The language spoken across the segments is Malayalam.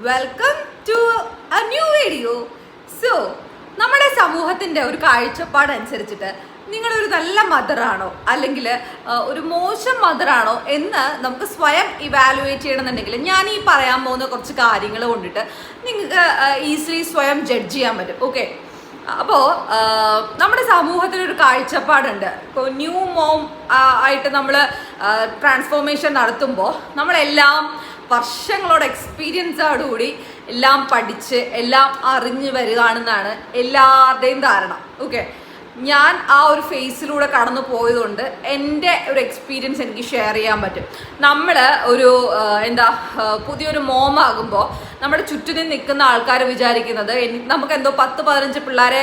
Welcome to a new video. So നമ്മുടെ സമൂഹത്തിൻ്റെ ഒരു കാഴ്ചപ്പാടനുസരിച്ചിട്ട് നിങ്ങളൊരു നല്ല മദറാണോ അല്ലെങ്കിൽ ഒരു മോശം മദറാണോ എന്ന് നമുക്ക് സ്വയം ഇവാലുവേറ്റ് ചെയ്യണമെന്നുണ്ടെങ്കിൽ ഞാൻ ഈ പറയാൻ പോകുന്ന കുറച്ച് കാര്യങ്ങൾ കൊണ്ടിട്ട് നിങ്ങൾക്ക് ഈസിലി സ്വയം ജഡ്ജ് ചെയ്യാൻ പറ്റും. ഓക്കെ, അപ്പോൾ നമ്മുടെ സമൂഹത്തിനൊരു കാഴ്ചപ്പാടുണ്ട്. ഇപ്പോൾ ന്യൂ മോം ആയിട്ട് നമ്മൾ ട്രാൻസ്ഫോർമേഷൻ നടത്തുമ്പോൾ നമ്മളെല്ലാം വർഷങ്ങളോട് എക്സ്പീരിയൻസോടുകൂടി എല്ലാം പഠിച്ച് എല്ലാം അറിഞ്ഞു വരികയാണെന്നാണ് എല്ലാവരുടെയും ധാരണ. ഓക്കെ, ഞാൻ ആ ഒരു ഫേസിലൂടെ കടന്നു പോയതുകൊണ്ട് എൻ്റെ ഒരു എക്സ്പീരിയൻസ് എനിക്ക് ഷെയർ ചെയ്യാൻ പറ്റും. നമ്മൾ ഒരു പുതിയൊരു മോമാകുമ്പോൾ നമ്മുടെ ചുറ്റിനും നിൽക്കുന്ന ആൾക്കാർ വിചാരിക്കുന്നത് നമുക്ക് എന്തോ 10-15 പിള്ളേരെ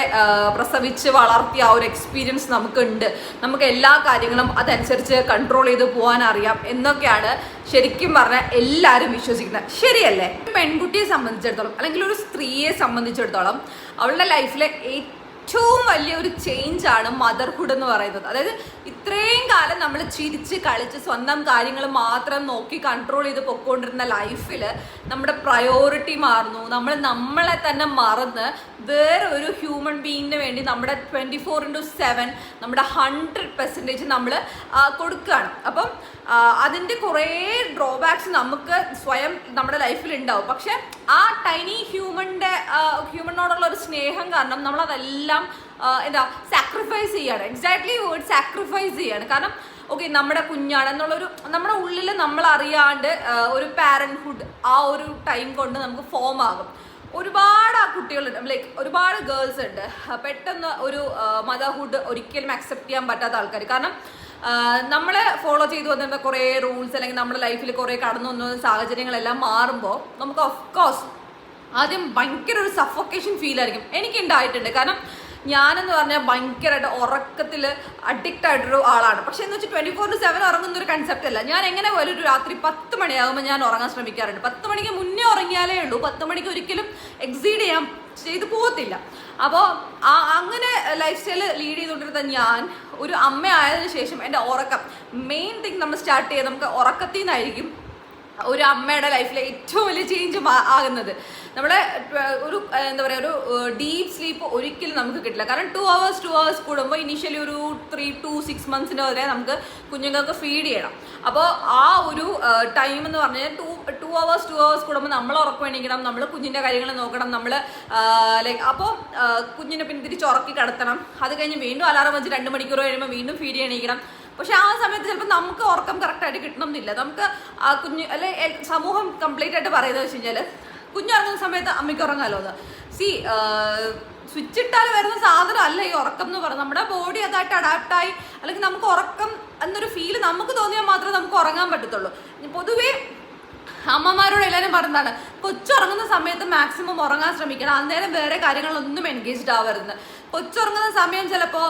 പ്രസവിച്ച് വളർത്തിയ ആ ഒരു എക്സ്പീരിയൻസ് നമുക്കുണ്ട്, നമുക്ക് എല്ലാ കാര്യങ്ങളും അതനുസരിച്ച് കൺട്രോൾ ചെയ്ത് പോകാൻ അറിയാം എന്നൊക്കെയാണ് ശരിക്കും പറഞ്ഞാൽ എല്ലാവരും വിശ്വസിക്കുന്നത്. ശരിയല്ലേ? ഒരു പെൺകുട്ടിയെ സംബന്ധിച്ചിടത്തോളം അല്ലെങ്കിൽ ഒരു സ്ത്രീയെ സംബന്ധിച്ചിടത്തോളം അവളുടെ ലൈഫിലെ ഏറ്റവും വലിയൊരു ചേഞ്ചാണ് മദർഹുഡ് എന്ന് പറയുന്നത്. അതായത് ഇത്രയും കാലം നമ്മൾ ചിരിച്ച് കളിച്ച് സ്വന്തം കാര്യങ്ങൾ മാത്രം നോക്കി കൺട്രോൾ ചെയ്ത് പൊയ്ക്കൊണ്ടിരുന്ന ലൈഫിൽ നമ്മുടെ പ്രയോറിറ്റി മാറുന്നു. നമ്മളെ തന്നെ മറന്ന് വേറെ ഒരു ഹ്യൂമൻ ബീയിങ്ങിന് വേണ്ടി നമ്മുടെ 24/7 നമ്മുടെ 100% നമ്മൾ കൊടുക്കുകയാണ്. അപ്പം അതിൻ്റെ കുറേ ഡ്രോബാക്സ് നമുക്ക് സ്വയം നമ്മുടെ ലൈഫിൽ ഉണ്ടാവും. പക്ഷെ ആ ടൈനി ഹ്യൂമനോടുള്ള ഒരു സ്നേഹം കാരണം നമ്മളതെല്ലാം സാക്രിഫൈസ് ചെയ്യാണ്. എക്സാക്ട്ലി വേർഡ് സാക്രിഫൈസ് ചെയ്യാണ്. കാരണം ഓക്കെ, നമ്മുടെ കുഞ്ഞാണ് എന്നുള്ളൊരു നമ്മുടെ ഉള്ളിൽ നമ്മൾ അറിയാണ്ട് ഒരു പാരൻറ്ഹുഡ് ആ ഒരു ടൈം കൊണ്ട് നമുക്ക് ഫോം ആകും. ഒരുപാട് ആ കുട്ടികളുണ്ട്, ലൈക്ക് ഒരുപാട് ഗേൾസ് ഉണ്ട് പെട്ടെന്ന് ഒരു മദർഹുഡ് ഒരിക്കലും അക്സെപ്റ്റ് ചെയ്യാൻ പറ്റാത്ത ആൾക്കാർ. കാരണം നമ്മൾ ഫോളോ ചെയ്തു വന്നിരുന്ന കുറേ റൂൾസ് അല്ലെങ്കിൽ നമ്മുടെ ലൈഫിൽ കുറേ കടന്നു വന്ന സാഹചര്യങ്ങളെല്ലാം മാറുമ്പോൾ നമുക്ക് ഓഫ്കോഴ്സ് ആദ്യം ഭയങ്കര ഒരു സഫോക്കേഷൻ ഫീൽ ആയിരിക്കും. എനിക്കുണ്ടായിട്ടുണ്ട്. കാരണം ഞാനെന്ന് പറഞ്ഞാൽ ഭയങ്കരമായിട്ട് ഉറക്കത്തിൽ അഡിക്റ്റ് ആയിട്ടൊരു ആളാണ്. പക്ഷെ എന്ന് വെച്ചാൽ 24/7 ഉറങ്ങുന്ന ഒരു കൺസെപ്റ്റ് അല്ല. ഞാൻ എങ്ങനെ പോലും ഒരു രാത്രി 10 മണിയാകുമ്പോൾ ഞാൻ ഉറങ്ങാൻ ശ്രമിക്കാറുണ്ട്. 10 മണിക്ക് മുന്നേ ഉറങ്ങിയാലേ ഉള്ളൂ. 10 മണിക്ക് ഒരിക്കലും എക്സീഡ് ചെയ്ത് പോകത്തില്ല. അപ്പോൾ അങ്ങനെ ലൈഫ് സ്റ്റൈൽ ലീഡ് ചെയ്തുകൊണ്ടിരുന്ന ഞാൻ ഒരു അമ്മ ആയതിനു ശേഷം എൻ്റെ ഉറക്കം മെയിൻ തിങ് നമ്മൾ സ്റ്റാർട്ട് ചെയ്യുക നമുക്ക് ഉറക്കത്തിൽ നിന്നായിരിക്കും. ഒരു അമ്മയുടെ ലൈഫിലെ ഏറ്റവും വലിയ ചേഞ്ച് ആകുന്നത് നമ്മുടെ ഒരു ഒരു ഡീപ്പ് സ്ലീപ്പ് ഒരിക്കലും നമുക്ക് കിട്ടില്ല. കാരണം 2 hours കൂടുമ്പോൾ ഇനീഷ്യലി ഒരു 3 to 6 months വരെ നമുക്ക് കുഞ്ഞുങ്ങൾക്ക് ഫീഡ് ചെയ്യണം. അപ്പോൾ ആ ഒരു ടൈം എന്ന് പറഞ്ഞാൽ 2 hours കൂടുമ്പോൾ നമ്മൾ ഉറക്കം എണീക്കണം, നമ്മൾ കുഞ്ഞിൻ്റെ കാര്യങ്ങൾ നോക്കണം, നമ്മൾ അപ്പോൾ കുഞ്ഞിനെ പിന്നെ തിരിച്ച് ഉറക്കി കിടത്തണം. അത് കഴിഞ്ഞ് വീണ്ടും അലാറം വെച്ച് 2 മണിക്കൂർ കഴിയുമ്പോൾ വീണ്ടും ഫീഡ് ചെയ്യണം. പക്ഷെ ആ സമയത്ത് ചിലപ്പോൾ നമുക്ക് ഉറക്കം കറക്റ്റായിട്ട് കിട്ടണമെന്നില്ല. നമുക്ക് ആ കുഞ്ഞ് അല്ലെ സമൂഹം കംപ്ലീറ്റ് ആയിട്ട് പറയുന്നത് വെച്ച് കഴിഞ്ഞാൽ കുഞ്ഞുറങ്ങുന്ന സമയത്ത് അമ്മയ്ക്ക് ഉറങ്ങാമല്ലോ എന്ന്. സ്വിച്ച് ഇട്ടാൽ വരുന്ന സാധനം അല്ല ഈ ഉറക്കം എന്ന് പറയുന്നത്. നമ്മുടെ ബോഡി അതായിട്ട് അഡാപ്റ്റായി അല്ലെങ്കിൽ നമുക്ക് ഉറക്കം എന്നൊരു ഫീല് നമുക്ക് തോന്നിയാൽ മാത്രമേ നമുക്ക് ഉറങ്ങാൻ പറ്റത്തുള്ളൂ. പൊതുവേ അമ്മമാരോട് എല്ലാവരും പറഞ്ഞതാണ് കൊച്ചുറങ്ങുന്ന സമയത്ത് മാക്സിമം ഉറങ്ങാൻ ശ്രമിക്കണം. അന്നേരം വേറെ കാര്യങ്ങളൊന്നും എൻഗേജ്ഡ് ആവരുത്. കൊച്ചുറങ്ങുന്ന സമയം ചിലപ്പോൾ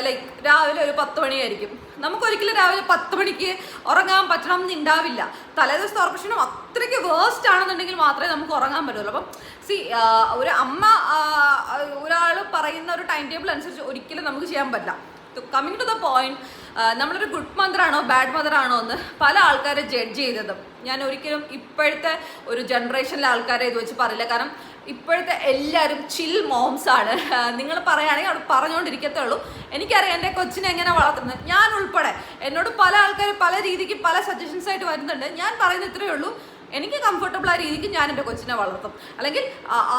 ലൈക്ക് രാവിലെ ഒരു 10 മണിയായിരിക്കും. നമുക്കൊരിക്കലും രാവിലെ 10 മണിക്ക് ഉറങ്ങാൻ പറ്റണം എന്നുണ്ടാവില്ല. തലേദിവസത്തെ ഉറക്കക്ഷീണം അത്രയ്ക്ക് വേസ്റ്റ് ആണെന്നുണ്ടെങ്കിൽ മാത്രമേ നമുക്ക് ഉറങ്ങാൻ പറ്റുള്ളൂ. അപ്പം ഒരു അമ്മ ഒരാൾ പറയുന്ന ഒരു ടൈം ടേബിൾ അനുസരിച്ച് ഒരിക്കലും നമുക്ക് ചെയ്യാൻ പറ്റില്ല. കമ്മിങ് ടു ദ പോയിന്റ്, നമ്മളൊരു ഗുഡ് മദറാണോ ബാഡ് മദറാണോ എന്ന് പല ആൾക്കാരെ ജഡ്ജ് ചെയ്തതും ഞാൻ ഒരിക്കലും ഇപ്പോഴത്തെ ഒരു ജനറേഷനിലെ ആൾക്കാരെ ഇത് വെച്ച് പറയില്ല. കാരണം ഇപ്പോഴത്തെ എല്ലാവരും ചിൽ മോംസ് ആണ്. നിങ്ങൾ പറയുകയാണെങ്കിൽ അവിടെ പറഞ്ഞുകൊണ്ടിരിക്കത്തേ ഉള്ളൂ. എനിക്കറിയാം എൻ്റെ കൊച്ചിനെ എങ്ങനെ വളർത്തുന്നത്. ഞാൻ ഉൾപ്പെടെ എന്നോട് പല ആൾക്കാർ പല രീതിക്ക് പല സജഷൻസ് ആയിട്ട് വരുന്നുണ്ട്. ഞാൻ പറയുന്നത് ഇത്രയേ ഉള്ളൂ, എനിക്ക് കംഫർട്ടബിൾ ആ രീതിക്ക് ഞാൻ എൻ്റെ കൊച്ചിനെ വളർത്തും. അല്ലെങ്കിൽ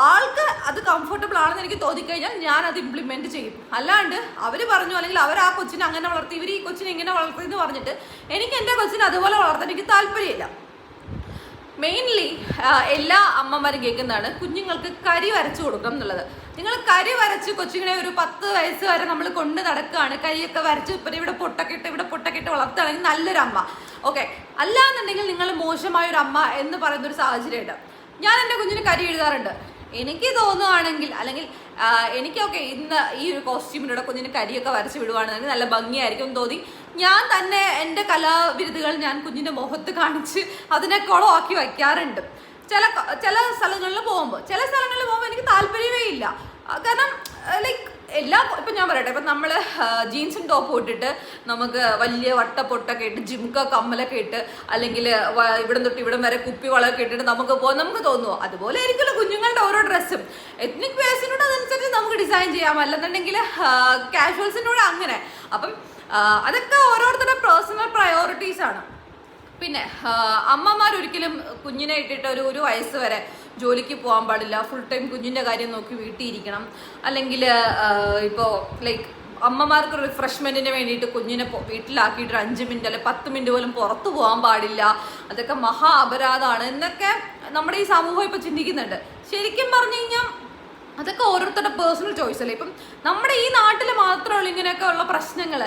ആൾക്ക് അത് കംഫർട്ടബിൾ ആണെന്ന് എനിക്ക് തോന്നിക്കഴിഞ്ഞാൽ ഞാൻ അത് ഇംപ്ലിമെൻറ്റ് ചെയ്യും. അല്ലാണ്ട് അവർ പറഞ്ഞു അല്ലെങ്കിൽ അവർ ആ കൊച്ചിനെ അങ്ങനെ വളർത്തി ഇവർ ഈ കൊച്ചിനെ ഇങ്ങനെ വളർത്തി എന്ന് പറഞ്ഞിട്ട് എനിക്ക് എൻ്റെ കൊച്ചിനെ അതുപോലെ വളർത്താൻ എനിക്ക് താല്പര്യമില്ല. മെയിൻലി എല്ലാ അമ്മമാരും കേൾക്കുന്നതാണ് കുഞ്ഞുങ്ങൾക്ക് കരി വരച്ച് കൊടുക്കണം എന്നുള്ളത്. നിങ്ങൾ കരി വരച്ച് കൊച്ചുങ്ങളെ ഒരു 10 വയസ്സ് വരെ നമ്മൾ കൊണ്ട് നടക്കുകയാണ്, കരിയൊക്കെ വരച്ച് ഇവിടെ പൊട്ടക്കിട്ട് വളർത്തുകയാണെങ്കിൽ നല്ലൊരു അമ്മ. ഓക്കെ, അല്ലാന്നുണ്ടെങ്കിൽ നിങ്ങൾ മോശമായൊരു അമ്മ എന്ന് പറയുന്നൊരു സാഹചര്യമുണ്ട്. ഞാൻ എൻ്റെ കുഞ്ഞിന് കരി എഴുതാറുണ്ട്. എനിക്ക് തോന്നുകയാണെങ്കിൽ അല്ലെങ്കിൽ എനിക്കൊക്കെ ഇന്ന് ഈ ഒരു കോസ്റ്റ്യൂമിലൂടെ കുഞ്ഞിന് കരിയൊക്കെ വരച്ച് വിടുവാണെന്നുണ്ടെങ്കിൽ നല്ല ഭംഗിയായിരിക്കും തോന്നി ഞാൻ തന്നെ എൻ്റെ കലാവിരുതുകൾ ഞാൻ കുഞ്ഞിൻ്റെ മുഖത്ത് കാണിച്ച് അതിനെ കുളമാക്കി വയ്ക്കാറുണ്ട്. ചില സ്ഥലങ്ങളിൽ പോകുമ്പോൾ എനിക്ക് താല്പര്യമേ ഇല്ല. കാരണം ലൈക്ക് ഇപ്പം ഞാൻ പറയട്ടെ, ഇപ്പം നമ്മൾ ജീൻസും ടോപ്പും ഇട്ടിട്ട് നമുക്ക് വലിയ വട്ടപ്പൊട്ടൊക്കെ ഇട്ട് ജിംക കമ്മലൊക്കെ ഇട്ട് അല്ലെങ്കിൽ ഇവിടം തൊട്ട് ഇവിടം വരെ കുപ്പി വളമൊക്കെ ഇട്ടിട്ട് നമുക്ക് പോകാൻ നമുക്ക് തോന്നുമോ? അതുപോലെ ആയിരിക്കുമല്ലോ കുഞ്ഞുങ്ങളുടെ ഓരോ ഡ്രസ്സും. എത്നിക് വേഴ്സിനോട് അതനുസരിച്ച് നമുക്ക് ഡിസൈൻ ചെയ്യാം, അല്ലെന്നുണ്ടെങ്കിൽ കാഷ്വൽസിനോട് അങ്ങനെ. അപ്പം അതൊക്കെ ഓരോരുത്തരുടെ പേഴ്സണൽ പ്രയോറിറ്റീസ് ആണ്. പിന്നെ അമ്മമാരൊരിക്കലും കുഞ്ഞിനെ ഇട്ടിട്ട് ഒരു വയസ്സ് വരെ ജോലിക്ക് പോകാൻ പാടില്ല, ഫുൾ ടൈം കുഞ്ഞിൻ്റെ കാര്യം നോക്കി വീട്ടിൽ ഇരിക്കണം. അല്ലെങ്കിൽ ഇപ്പോൾ ലൈക്ക് അമ്മമാർക്ക് റിഫ്രഷ്മെൻറ്റിന് വേണ്ടിയിട്ട് കുഞ്ഞിനെ വീട്ടിലാക്കിയിട്ട് 5 മിനിറ്റ് അല്ലെങ്കിൽ 10 മിനിറ്റ് പോലും പുറത്തു പോകാൻ പാടില്ല, അതൊക്കെ മഹാ അപരാധമാണ് എന്നൊക്കെ നമ്മുടെ ഈ സമൂഹം ഇപ്പോൾ ചിന്തിക്കുന്നുണ്ട്. ശരിക്കും പറഞ്ഞു കഴിഞ്ഞാൽ അതൊക്കെ ഓരോരുത്തരുടെ പേഴ്സണൽ ചോയ്സ് അല്ലേ. ഇപ്പം നമ്മുടെ ഈ നാട്ടിൽ മാത്രമുള്ള ഇങ്ങനെയൊക്കെ ഉള്ള പ്രശ്നങ്ങൾ.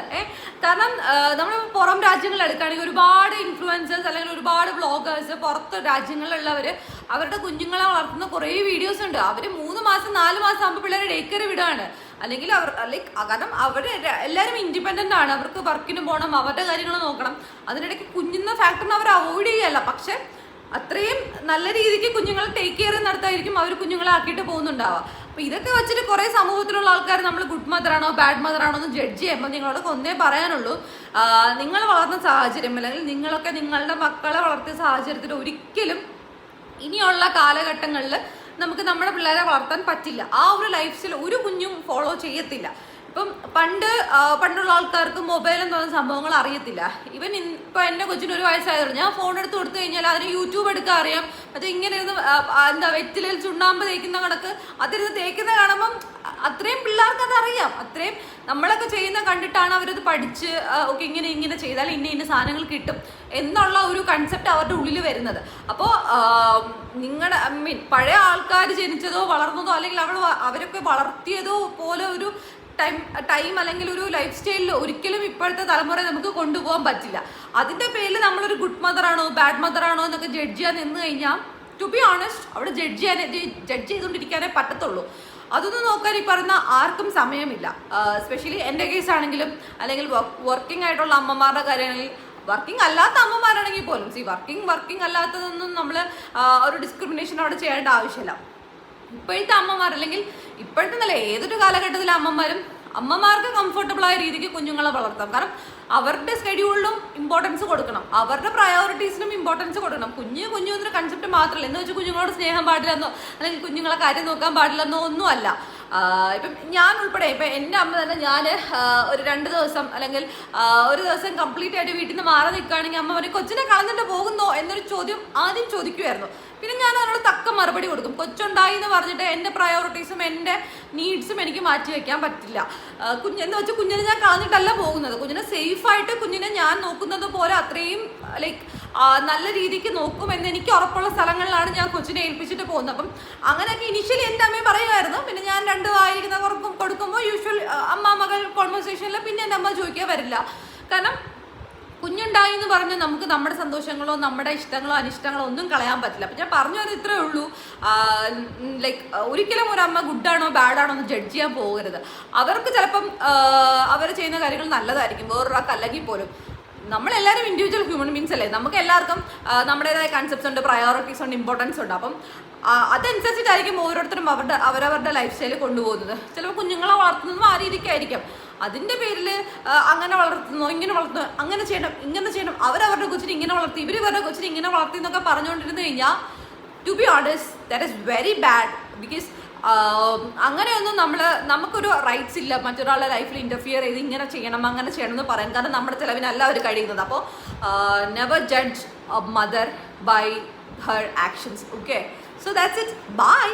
കാരണം നമ്മൾ പുറം രാജ്യങ്ങളിൽ എടുക്കുകയാണെങ്കിൽ ഒരുപാട് ഇൻഫ്ലുവൻസേഴ്സ് അല്ലെങ്കിൽ ഒരുപാട് വ്ളോഗേഴ്സ് പുറത്ത് രാജ്യങ്ങളിലുള്ളവർ അവരുടെ കുഞ്ഞുങ്ങളെ വളർത്തുന്ന കുറേ വീഡിയോസ് ഉണ്ട്. അവർ 3 മാസം 4 മാസം ആകുമ്പോൾ പിള്ളേരെ ഡേക്കർ വിടുകയാണ്. അല്ലെങ്കിൽ അവർ ലൈക്ക് കാരണം അവർ എല്ലാവരും ഇൻഡിപെൻഡൻ്റ് ആണ്, അവർക്ക് വർക്കിന് പോകണം, അവരുടെ കാര്യങ്ങൾ നോക്കണം. അതിനിടയ്ക്ക് കുഞ്ഞുന്ന ഫാക്ടറിനെ അവർ അവോയ്ഡ് ചെയ്യുകയല്ല, പക്ഷെ അത്രയും നല്ല രീതിക്ക് കുഞ്ഞുങ്ങളെ ടേക്ക് കെയർ നടത്തായിരിക്കും അവർ കുഞ്ഞുങ്ങളെ ആക്കിയിട്ട് പോകുന്നുണ്ടാവുക. അപ്പോൾ ഇതൊക്കെ വെച്ചിട്ട് കുറേ സമൂഹത്തിലുള്ള ആൾക്കാർ നമ്മൾ ഗുഡ് മദറാണോ ബാഡ് മദറാണോ എന്ന് ജഡ്ജ് ചെയ്യുമ്പോൾ നിങ്ങളോടൊക്കെ ഒന്നേ പറയാനുള്ളൂ, നിങ്ങൾ വളർന്ന സാഹചര്യം അല്ലെങ്കിൽ നിങ്ങളൊക്കെ നിങ്ങളുടെ മക്കളെ വളർത്തിയ സാഹചര്യത്തിൽ ഒരിക്കലും ഇനിയുള്ള കാലഘട്ടങ്ങളിൽ നമുക്ക് നമ്മുടെ പിള്ളേരെ വളർത്താൻ പറ്റില്ല. ആ ഒരു ലൈഫ് സ്റ്റൈൽ ഒരു കുഞ്ഞും ഫോളോ ചെയ്യത്തില്ല. ഇപ്പം പണ്ടുള്ള ആൾക്കാർക്ക് മൊബൈൽ എന്ന് പറയുന്ന സംഭവങ്ങൾ അറിയത്തില്ല. ഇവൻ ഇപ്പം എൻ്റെ കൊച്ചിന് 1 വയസ്സായതുള്ളൂ, ഞാൻ ഫോൺ എടുത്ത് കൊടുത്തു കഴിഞ്ഞാൽ അതിന് യൂട്യൂബ് എടുക്കാൻ അറിയാം. അത് ഇങ്ങനെ ഇരുന്ന് വെറ്റിലയിൽ ചുണ്ണാമ്പ് തേക്കുന്ന കണക്ക് അതിരുന്ന് തേക്കുന്ന കാണുമ്പം അത്രയും പിള്ളേർക്ക് അതറിയാം. അത്രയും നമ്മളൊക്കെ ചെയ്യുന്ന കണ്ടിട്ടാണ് അവരത് പഠിച്ച് ഓക്കെ ഇങ്ങനെ ചെയ്താൽ ഇന്ന സാധനങ്ങൾ കിട്ടും എന്നുള്ള ഒരു കൺസെപ്റ്റ് അവരുടെ ഉള്ളിൽ വരുന്നത്. അപ്പോൾ നിങ്ങളുടെ പഴയ ആൾക്കാർ ജനിച്ചതോ വളർന്നതോ അല്ലെങ്കിൽ അവരൊക്കെ വളർത്തിയതോ പോലെ ഒരു ടൈം അല്ലെങ്കിൽ ഒരു ലൈഫ് സ്റ്റൈലിൽ ഒരിക്കലും ഇപ്പോഴത്തെ തലമുറ നമുക്ക് കൊണ്ടുപോകാൻ പറ്റില്ല. അതിൻ്റെ പേരിൽ നമ്മളൊരു ഗുഡ് മദറാണോ ബാഡ് മദറാണോ എന്നൊക്കെ ജഡ്ജ് ചെയ്യാൻ നിന്ന് കഴിഞ്ഞാൽ ടു ബി ഓണസ്റ്റ് അവിടെ ജഡ്ജ് ചെയ്തുകൊണ്ടിരിക്കാനേ പറ്റത്തുള്ളൂ. അതൊന്നും നോക്കാൻ ഈ പറയുന്ന ആർക്കും സമയമില്ല. എസ്പെഷ്യലി എൻ്റെ കേസ് ആണെങ്കിലും അല്ലെങ്കിൽ വർക്കിംഗ് ആയിട്ടുള്ള അമ്മമാരുടെ കാര്യമാണെങ്കിൽ, വർക്കിംഗ് അല്ലാത്ത അമ്മമാരാണെങ്കിൽ പോലും വർക്കിംഗ് അല്ലാത്തതൊന്നും നമ്മൾ ഒരു ഡിസ്ക്രിമിനേഷൻ അവിടെ ചെയ്യേണ്ട ആവശ്യമില്ല. ഇപ്പോഴത്തെ അമ്മമാർ അല്ലെങ്കിൽ ഇപ്പോഴത്തെ നല്ല ഏതൊരു കാലഘട്ടത്തിലെ അമ്മമാർക്ക് കംഫർട്ടബിൾ ആയ രീതിക്ക് കുഞ്ഞുങ്ങളെ വളർത്താം. കാരണം അവരുടെ സ്കെഡ്യൂളിലും ഇമ്പോർട്ടൻസ് കൊടുക്കണം, അവരുടെ പ്രയോറിറ്റീസിനും ഇമ്പോർട്ടൻസ് കൊടുക്കണം. കുഞ്ഞു എന്നൊരു കൺസെപ്റ്റ് മാത്രമല്ല. എന്ന് വെച്ചാൽ കുഞ്ഞുങ്ങളോട് സ്നേഹം പാടില്ലെന്നോ അല്ലെങ്കിൽ കുഞ്ഞുങ്ങളെ കാര്യം നോക്കാൻ പാടില്ലെന്നോ ഒന്നുമല്ല. ഇപ്പം ഞാൻ ഉൾപ്പെടെ ഇപ്പം എൻ്റെ അമ്മ തന്നെ ഞാൻ ഒരു 2 ദിവസം അല്ലെങ്കിൽ ഒരു ദിവസം കംപ്ലീറ്റ് ആയിട്ട് വീട്ടിൽ നിന്ന് മാറി നിൽക്കുകയാണെങ്കിൽ അമ്മ പറയും കൊച്ചിനെ കളഞ്ഞിട്ട് പോകുന്നോ എന്നൊരു ചോദ്യം ആദ്യം ചോദിക്കുമായിരുന്നു. പിന്നെ ഞാൻ അതിനോട് തക്ക മറുപടി കൊടുക്കും. കൊച്ചുണ്ടായി എന്ന് പറഞ്ഞിട്ട് എൻ്റെ പ്രയോറിറ്റീസും എൻ്റെ നീഡ്സും എനിക്ക് മാറ്റി വയ്ക്കാൻ പറ്റില്ല. എന്ന് വെച്ചാൽ കുഞ്ഞിനെ ഞാൻ കളഞ്ഞിട്ടല്ല പോകുന്നത്. കുഞ്ഞിനെ സേഫായിട്ട് കുഞ്ഞിനെ ഞാൻ നോക്കുന്നത് പോലെ അത്രയും ലൈക്ക് നല്ല രീതിക്ക് നോക്കുമെന്ന് എനിക്ക് ഉറപ്പുള്ള സ്ഥലങ്ങളിലാണ് ഞാൻ കൊച്ചിനെ ഏൽപ്പിച്ചിട്ട് പോകുന്നത്. അപ്പം അങ്ങനെയൊക്കെ ഇനിഷ്യലി എൻ്റെ അമ്മയും പറയുമായിരുന്നു. പിന്നെ ഞാൻ 2 വായിരിക്കുന്ന കൊടുക്കുമ്പോൾ യൂഷ്വൽ അമ്മ മകൾ കോൺവെർസേഷനിൽ പിന്നെ എൻ്റെ അമ്മ ചോദിക്കാൻ വരില്ല. കാരണം കുഞ്ഞുണ്ടായി എന്ന് പറഞ്ഞ് നമുക്ക് നമ്മുടെ സന്തോഷങ്ങളോ നമ്മുടെ ഇഷ്ടങ്ങളോ അനിഷ്ടങ്ങളോ ഒന്നും കളയാൻ പറ്റില്ല. അപ്പം ഞാൻ പറഞ്ഞു അത് ഇത്രേ ഉള്ളൂ. ലൈക്ക് ഒരിക്കലും ഒരു അമ്മ ഗുഡാണോ ബാഡാണോ എന്ന് ജഡ്ജ് ചെയ്യാൻ പോകരുത്. അവർക്ക് ചിലപ്പം അവർ ചെയ്യുന്ന കാര്യങ്ങൾ നല്ലതായിരിക്കും, വേറൊരാൾക്ക് അല്ലെങ്കിൽ പോലും. നമ്മളെല്ലാവരും ഇൻഡിവിജ്വൽ ഹ്യൂമൻ ബീങ്സ് അല്ലേ. നമുക്ക് എല്ലാവർക്കും നമ്മുടേതായ കൺസെപ്റ്റ്സ് ഉണ്ട്, പ്രയോറിറ്റീസ് ഉണ്ട്, ഇമ്പോർട്ടൻസ് ഉണ്ട്. അപ്പം അതനുസരിച്ചിട്ടായിരിക്കും ഓരോരുത്തരും അവരവരുടെ ലൈഫ് സ്റ്റൈൽ കൊണ്ടുപോകുന്നത്. ചിലപ്പോൾ കുഞ്ഞുങ്ങളെ വളർത്തുന്നതും ആ രീതിക്കായിരിക്കും. അതിൻ്റെ പേരിൽ അങ്ങനെ വളർത്തുന്നു ഇങ്ങനെ വളർത്തുന്നു അങ്ങനെ ചെയ്യണം ഇങ്ങനെ ചെയ്യണം അവരവരുടെ കൊച്ചിനെ ഇങ്ങനെ വളർത്തി ഇവരുടെ കൊച്ചിനെ ഇങ്ങനെ വളർത്തി എന്നൊക്കെ പറഞ്ഞുകൊണ്ടിരുന്നു കഴിഞ്ഞാൽ to be honest that is very bad. Because അങ്ങനെയൊന്നും നമുക്കൊരു റൈറ്റ്സ് ഇല്ല മറ്റൊരാളുടെ ലൈഫിൽ ഇൻ്റർഫിയർ ചെയ്ത് ഇങ്ങനെ ചെയ്യണം അങ്ങനെ ചെയ്യണം എന്ന് പറയാൻ. കാരണം നമ്മുടെ ചിലവിനല്ല അവർ കഴിയുന്നത്. അപ്പോൾ never judge a mother by her actions. Okay, so that's it. By.